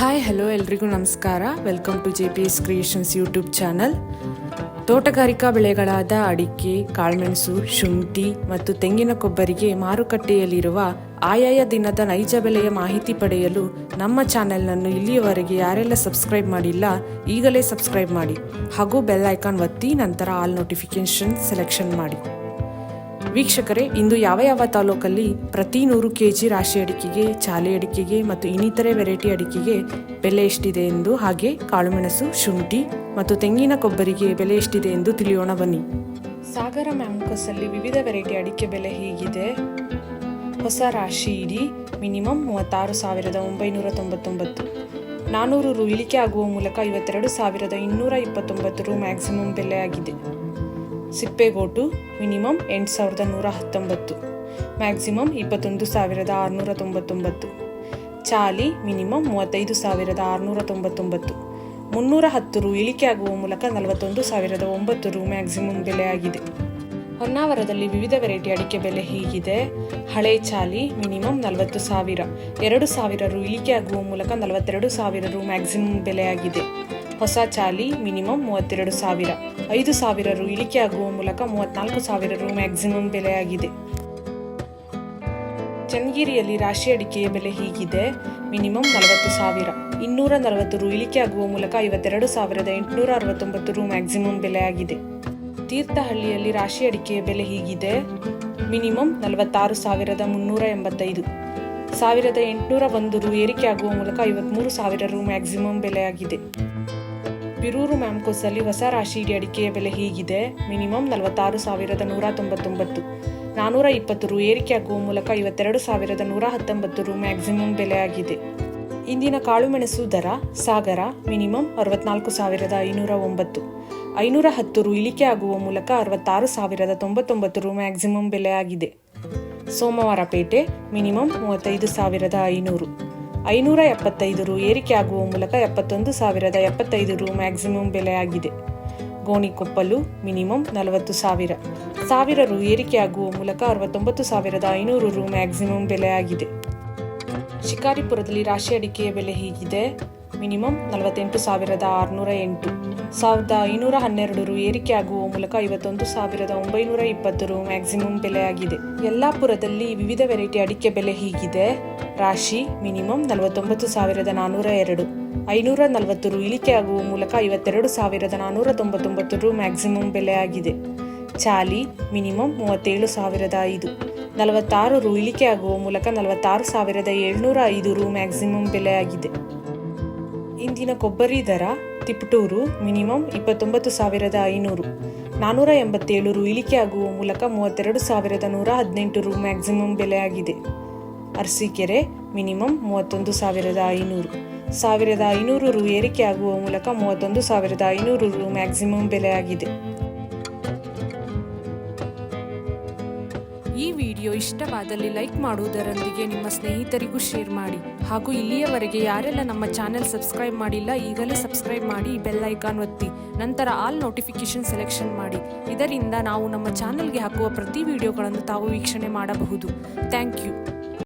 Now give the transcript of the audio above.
Hi hello ಎಲ್ರಿಗೂ ನಮಸ್ಕಾರ. Welcome to JPS creations YouTube channel. ತೋಟಗಾರಿಕಾ ಬೆಳೆಗಳಾದ ಅಡಿಕೆ, ಕಾಳುಮೆಣಸು, ಶುಂಠಿ ಮತ್ತು ತೆಂಗಿನ ಕೊಬ್ಬರಿಗೆ ಮಾರುಕಟ್ಟೆಯಲ್ಲಿರುವ ಆಯಾಯ ದಿನದ ನೈಜ ಬೆಲೆಯ ಮಾಹಿತಿ ಪಡೆಯಲು ನಮ್ಮ ಚಾನೆಲ್ನನ್ನು ಇಲ್ಲಿಯವರೆಗೆ ಯಾರೆಲ್ಲ ಸಬ್ಸ್ಕ್ರೈಬ್ ಮಾಡಿಲ್ಲ ಈಗಲೇ ಸಬ್ಸ್ಕ್ರೈಬ್ ಮಾಡಿ ಹಾಗೂ ಬೆಲ್ ಐಕಾನ್ ಒತ್ತಿ ನಂತರ ಆಲ್ ನೋಟಿಫಿಕೇಶನ್ ಸೆಲೆಕ್ಷನ್ ಮಾಡಿ. ವೀಕ್ಷಕರೇ, ಇಂದು ಯಾವ ತಾಲೂಕಲ್ಲಿ ಪ್ರತಿ 100 kg ರಾಶಿ ಅಡಿಕೆಗೆ, ಚಾಲೆ ಅಡಿಕೆಗೆ ಮತ್ತು ಇನ್ನಿತರೆ ವೆರೈಟಿ ಅಡಿಕೆಗೆ ಬೆಲೆ ಎಷ್ಟಿದೆ ಎಂದು, ಹಾಗೆ ಕಾಳುಮೆಣಸು, ಶುಂಠಿ ಮತ್ತು ತೆಂಗಿನ ಕೊಬ್ಬರಿಗೆ ಬೆಲೆ ಎಷ್ಟಿದೆ ಎಂದು ತಿಳಿಯೋಣ ಬನ್ನಿ. ಸಾಗರ ಮ್ಯಾಂಕೋಸ್ ಅಲ್ಲಿ ವಿವಿಧ ವೆರೈಟಿ ಅಡಿಕೆ ಬೆಲೆ ಹೀಗಿದೆ. ಹೊಸ ರಾಶಿ ಇಡಿ ಮಿನಿಮಮ್ 36,999, 400 ರು ಇಳಿಕೆ ಆಗುವ ಮೂಲಕ 52,229 ರು ಮ್ಯಾಕ್ಸಿಮಮ್ ಬೆಲೆ ಆಗಿದೆ. ಸಿಪ್ಪೆಗೋಟು ಮಿನಿಮಮ್ 8,119, ಮ್ಯಾಕ್ಸಿಮಮ್ 21,699. ಚಾಲಿ ಮಿನಿಮಮ್ 35,699, 310 ರು ಇಳಿಕೆ ಆಗುವ ಮೂಲಕ 41,009 ರು ಮ್ಯಾಕ್ಸಿಮಮ್ ಬೆಲೆ ಆಗಿದೆ. ಹೊನ್ನಾವರದಲ್ಲಿ ವಿವಿಧ ವೆರೈಟಿ ಅಡಿಕೆ ಬೆಲೆ ಹೀಗಿದೆ. ಹಳೆ ಚಾಲಿ ಮಿನಿಮಮ್ 40,000, 2,000 ರು ಇಳಿಕೆ ಆಗುವ ಮೂಲಕ 42,000 ರು ಮ್ಯಾಕ್ಸಿಮಮ್ ಬೆಲೆ ಆಗಿದೆ. ಹೊಸ ಚಾಲಿ ಮಿನಿಮಮ್ 32,000, 5,000 ರು ಇಳಿಕೆ ಆಗುವ ಮೂಲಕ 34,000 ರು ಮ್ಯಾಕ್ಸಿಮಮ್ ಬೆಲೆ ಆಗಿದೆ. ಚನ್ನಗಿರಿಯಲ್ಲಿ ರಾಶಿ ಅಡಿಕೆಯ ಬೆಲೆ ಹೀಗಿದೆ. ಮಿನಿಮಮ್ 40,000, 240 ರು ಇಳಿಕೆ ಆಗುವ ಮೂಲಕ 52,869 ರು ಮ್ಯಾಕ್ಸಿಮಮ್ ಬೆಲೆ ಆಗಿದೆ. ತೀರ್ಥಹಳ್ಳಿಯಲ್ಲಿ ರಾಶಿ ಅಡಿಕೆಯ ಬೆಲೆ ಹೀಗಿದೆ. ಮಿನಿಮಮ್ 46,385, 1,801 ರು ಏರಿಕೆ ಆಗುವ ಮೂಲಕ 53,000 ರು ಮ್ಯಾಕ್ಸಿಮಮ್ ಬೆಲೆ ಆಗಿದೆ. ಬಿರೂರು ಮ್ಯಾಂಕೋಸ್ ಅಲ್ಲಿ ಹೊಸ ರಾಶಿ ಇಡಿ ಅಡಿಕೆಯ ಬೆಲೆ ಹೀಗಿದೆ. ಮಿನಿಮಮ್ 46,199, 420 ರು ಏರಿಕೆ ಆಗುವ ಮೂಲಕ 52,119 ರು ಮ್ಯಾಕ್ಸಿಮಮ್ ಬೆಲೆ ಆಗಿದೆ. ಇಂದಿನ ಕಾಳುಮೆಣಸು ದರ ಸಾಗರ ಮಿನಿಮಮ್ 64,509, 510 ರು ಇಳಿಕೆ ಆಗುವ ಮೂಲಕ 66,099 ರು ಮ್ಯಾಕ್ಸಿಮಮ್ ಬೆಲೆ ಆಗಿದೆ. ಸೋಮವಾರಪೇಟೆ ಮಿನಿಮಮ್ 35,500, 575 ರು ಏರಿಕೆ ಆಗುವ ಮೂಲಕ 71,075 ರು ಮ್ಯಾಕ್ಸಿಮಮ್ ಬೆಲೆ ಆಗಿದೆ. ಗೋಣಿಕೊಪ್ಪಲು ಮಿನಿಮಮ್ 40,000, 1,000 ರು ಏರಿಕೆ ಆಗುವ ಮೂಲಕ 69,500 ರು ಮ್ಯಾಕ್ಸಿಮಮ್ ಬೆಲೆ ಆಗಿದೆ. ಶಿಕಾರಿಪುರದಲ್ಲಿ ರಾಶಿ ಅಡಿಕೆಯ ಬೆಲೆ ಹೀಗಿದೆ. ಮಿನಿಮಮ್ 48,608, 1,512 ರು ಏರಿಕೆ ಆಗುವ ಮೂಲಕ 51,920 ರು ಮ್ಯಾಕ್ಸಿಮಮ್ ಬೆಲೆ ಆಗಿದೆ. ಯಲ್ಲಾಪುರದಲ್ಲಿ ವಿವಿಧ ವೆರೈಟಿ ಅಡಿಕೆ ಬೆಲೆ ಹೀಗಿದೆ. ರಾಶಿ ಮಿನಿಮಮ್ 49,402, 540 ರು ಇಳಿಕೆ ಆಗುವ ಮೂಲಕ 52,499 ರು ಮ್ಯಾಕ್ಸಿಮಮ್ ಬೆಲೆ ಆಗಿದೆ. ಚಾಲಿ ಮಿನಿಮಮ್ 37,005, 46 ರು ಇಳಿಕೆ ಆಗುವ ಮೂಲಕ 46,705 ರು ಮ್ಯಾಕ್ಸಿಮಮ್ ಬೆಲೆ ಆಗಿದೆ. ಇಂದಿನ ಕೊಬ್ಬರಿ ದರ ತಿಪಟೂರು ಮಿನಿಮಮ್ 29,500, 487 ರು ಇಳಿಕೆ ಆಗುವ ಮೂಲಕ 32,118 ರು ಮ್ಯಾಕ್ಸಿಮಮ್ ಬೆಲೆ ಆಗಿದೆ. ಅರಸೀಕೆರೆ ಮಿನಿಮಮ್ 31,500, 1,500 ರು ಏರಿಕೆ ಆಗುವ ಮೂಲಕ 31,500 ರು ಮ್ಯಾಕ್ಸಿಮಮ್ ಬೆಲೆ ಆಗಿದೆ. ಈ ವಿಡಿಯೋ ಇಷ್ಟವಾದಲ್ಲಿ ಲೈಕ್ ಮಾಡುವುದರೊಂದಿಗೆ ನಿಮ್ಮ ಸ್ನೇಹಿತರಿಗೂ ಶೇರ್ ಮಾಡಿ ಹಾಗೂ ಇಲ್ಲಿಯವರೆಗೆ ಯಾರೆಲ್ಲ ನಮ್ಮ ಚಾನೆಲ್ ಸಬ್ಸ್ಕ್ರೈಬ್ ಮಾಡಿಲ್ಲ ಈಗಲೇ ಸಬ್ಸ್ಕ್ರೈಬ್ ಮಾಡಿ, ಬೆಲ್ ಐಕಾನ್ ಒತ್ತಿ ನಂತರ ಆಲ್ ನೋಟಿಫಿಕೇಶನ್ ಸೆಲೆಕ್ಷನ್ ಮಾಡಿ. ಇದರಿಂದ ನಾವು ನಮ್ಮ ಚಾನೆಲ್ಗೆ ಹಾಕುವ ಪ್ರತಿ ವಿಡಿಯೋಗಳನ್ನು ತಾವು ವೀಕ್ಷಣೆ ಮಾಡಬಹುದು. Thank you.